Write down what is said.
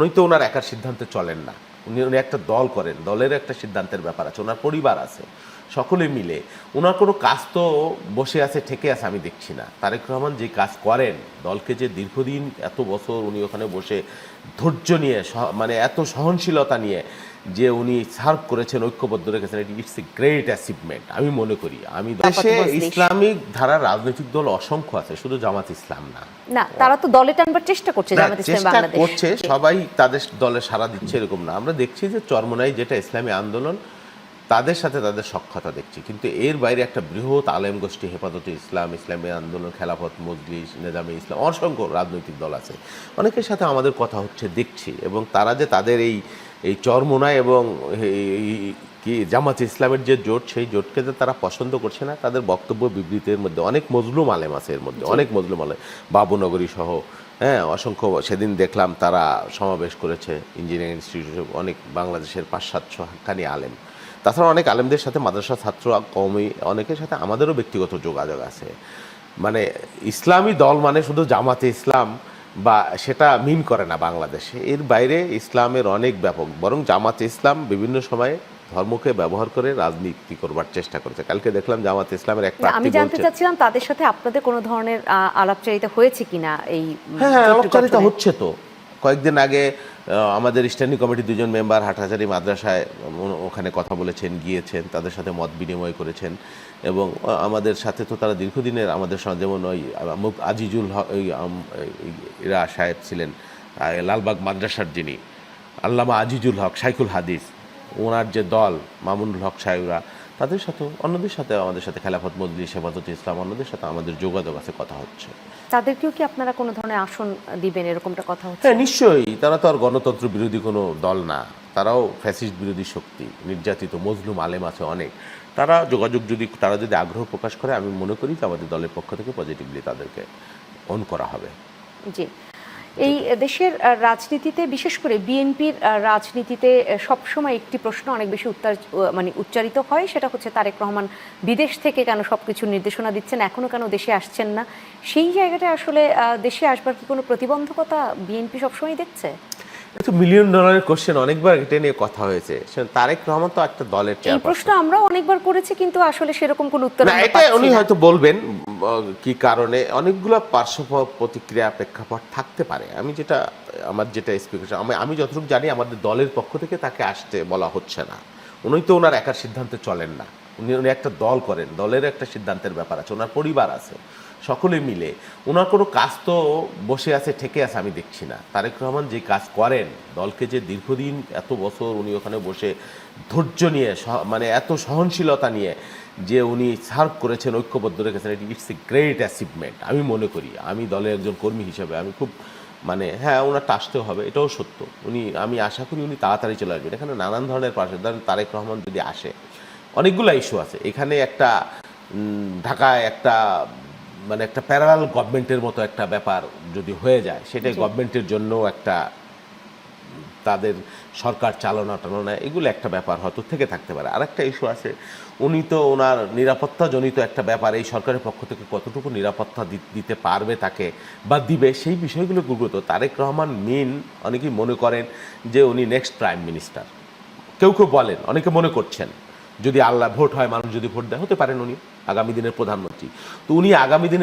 উনি তো ওনার একার সিদ্ধান্তে চলেন না, উনি একটা দল করেন, দলের একটা সিদ্ধান্তের ব্যাপার আছে, ওনার পরিবার আছে, সকলে মিলে ওনার কোনো কাজ তো বসে আছে ঠেকে আছে আমি দেখছি না। তারেক রহমান যে কাজ করেন, দলকে যে দীর্ঘদিন এত বছর উনি ওখানে বসে ধৈর্য নিয়ে মানে এত সহনশীলতা নিয়ে যে উনি সার্ভ করেছেন, ঐক্যবদ্ধ রেখেছেন, ইটস এ গ্রেট অ্যাচিভমেন্ট আমি মনে করি। আমি দেশে ইসলামিক ধারার রাজনৈতিক দল অসংখ্য আছে, শুধু জামাত ইসলাম না। না, তারা তো দলে টানবার চেষ্টা করছে, জামাত ইসলাম বাংলাদেশ করছে, সবাই তাদের দলে সাড়া দিচ্ছে এরকম না। আমরা দেখছি যে চরমোনাই যেটা ইসলামী আন্দোলন, তাদের সাথে তাদের সখ্যতা দেখছি, কিন্তু এর বাইরে একটা বৃহৎ আলেম গোষ্ঠী, হেফাজতে ইসলাম, ইসলামী আন্দোলন, খেলাফত মজলিস, নেজামে ইসলাম, অসংখ্য রাজনৈতিক দল আছে, অনেকের সাথে আমাদের কথা হচ্ছে দেখছি। এবং তারা যে তাদের এই চরমোনাই এবং কি জামাত ইসলামের যে জোট, সেই জোটকে যে তারা পছন্দ করছে না, তাদের বক্তব্য বিবৃতির মধ্যে অনেক মজলুম আলেম আছে, এর মধ্যে অনেক মজলুম আলেম, বাবুনগরী সহ, হ্যাঁ, অসংখ্য। সেদিন দেখলাম তারা সমাবেশ করেছে ইঞ্জিনিয়ারিং ইনস্টিটিউটে, অনেক বাংলাদেশের 500-700 হাক্কানি আলেম। তাছাড়া অনেক আলেমদের সাথে, মাদ্রাসা ছাত্র কওমি অনেকের সাথে আমাদেরও ব্যক্তিগত যোগাযোগ আছে। মানে ইসলামী দল মানে শুধু জামাতে ইসলাম বা সেটা মিন করে না বাংলাদেশে, এর বাইরে ইসলামের অনেক ব্যাপক, বরং জামাতে ইসলাম বিভিন্ন সময়ে ধর্মকে ব্যবহার করে রাজনীতি করবার চেষ্টা করেছে। কালকে দেখলাম জামাতে ইসলামের এক প্রার্থী, আমি জানতে চাচ্ছিলাম তাদের সাথে আপনাদের কোনো ধরনের আলাপচারিতা হয়েছে কিনা এই? হ্যাঁ, আলাপচারিতা হচ্ছে তো। কয়েকদিন আগে আমাদের স্ট্যান্ডিং কমিটির 2জন মেম্বার হাটহাজারী মাদ্রাসায় ওখানে কথা বলেছেন, গিয়েছেন, তাদের সাথে মত বিনিময় করেছেন। এবং আমাদের সাথে তো তারা দীর্ঘদিনের আমাদের সঙ্গে, যেমন ওই আজিজুল হক, ওই ইরা সাহেব ছিলেন লালবাগ মাদ্রাসার, যিনি আল্লামা আজিজুল হক শাইখুল হাদিস, ওনার যে দল মামুনুল হক সাহেবরা, তাদের সাথেও, অন্যদের সাথে, আমাদের সাথে খেলাফত মজলিস, হেফাজতে ইসলাম, অন্যদের সাথে আমাদের যোগাযোগ আছে, কথা হচ্ছে। তাদেরকেও কি আপনারা কোনো ধরনের আসন দিবেন, এরকমটা কথা হচ্ছে? হ্যাঁ, নিশ্চয়ই। তারা তো আর গণতন্ত্র বিরোধী কোনো দল না, তারাও ফ্যাসিস্ট বিরোধী শক্তি, নির্যাতিত মজলুম আলেম আছে অনেক। তারা যোগাযোগ যদি, তারা যদি আগ্রহ প্রকাশ করে, আমি মনে করি যে আমাদের দলের পক্ষ থেকে পজিটিভলি তাদেরকে অন করা হবে। জি, এই দেশের রাজনীতিতে, বিশেষ করে বিএনপির রাজনীতিতে সবসময় একটি প্রশ্ন অনেক বেশি উচ্চারিত হয়, সেটা হচ্ছে তারেক রহমান বিদেশ থেকে কেন সবকিছু নির্দেশনা দিচ্ছেন, এখনো কেন দেশে আসছেন না? সেই জায়গাটা আসলে দেশে আসবার কি কোনো প্রতিবন্ধকতা বিএনপি সবসময় দেখছে? এটা মিলিয়ন ডলারের কোশ্চেন, অনেকবার এটা নিয়ে কথা হয়েছে। তারেক রহমান তো একটা দলের এই চেয়ারপারসন। প্রশ্ন আমরাও অনেকবার করেছি, কিন্তু আসলে সেরকম কোনো উত্তর না, আমরা এটা পাচ্ছি উনি না। হয়তো বলবেন কি কারণে, অনেকগুলো পার্শ্ব প্রতিক্রিয়া, প্রেক্ষাপট থাকতে পারে। আমি যেটা, আমার যেটা এক্সপেকটেশন, আমি যতটুকু জানি আমাদের দলের পক্ষ থেকে তাকে আসতে বলা হচ্ছে না। উনি তো ওনার একার সিদ্ধান্তে চলেন না, উনি একটা দল করেন, দলের একটা সিদ্ধান্তের ব্যাপার আছে, ওনার পরিবার আছে, সকলে মিলে ওনার কোনো কাজ তো বসে আছে ঠেকে আছে আমি দেখছি না। তারেক রহমান যে কাজ করেন, দলকে যে দীর্ঘদিন এত বছর উনি ওখানে বসে ধৈর্য নিয়ে, মানে এত সহনশীলতা নিয়ে যে উনি সার্ভ করেছেন, ঐক্যবদ্ধ রেখেছেন, ইটস এ গ্রেট অ্যাচিভমেন্ট আমি মনে করি। আমি দলের একজন কর্মী হিসেবে আমি খুব, মানে হ্যাঁ, ওনারটা আসতেও হবে, এটাও সত্য। আমি আশা করি উনি তাড়াতাড়ি চলে আসবেন। এখানে নানান ধরনের পাশে, ধরেন তারেক রহমান যদি আসে, অনেকগুলো ইস্যু আছে এখানে। একটা ঢাকায় একটা, মানে একটা প্যারালাল গভর্নমেন্টের মতো একটা ব্যাপার যদি হয়ে যায়, সেটাই গভর্নমেন্টের জন্য একটা, তাদের সরকার চালনা টালনা, এগুলো একটা ব্যাপার হয়তো থেকে থাকতে পারে। আর একটা ইস্যু আছে, উনি তো ওনার নিরাপত্তাজনিত একটা ব্যাপার, এই সরকারের পক্ষ থেকে কতটুকু নিরাপত্তা দিতে পারবে তাকে বা দিবে, সেই বিষয়গুলো গুরুত্ব। তারেক রহমান অনেকেই মনে করেন যে উনি নেক্সট প্রাইম মিনিস্টার, কেউ কেউ বলেন, অনেকে মনে করছেন, যদি আল্লাহ ভোট হয়, মানুষ যদি ভোট দেয়, হতে পারেন উনি আগামী দিনের প্রধানমন্ত্রী। তো উনি আগামী দিনে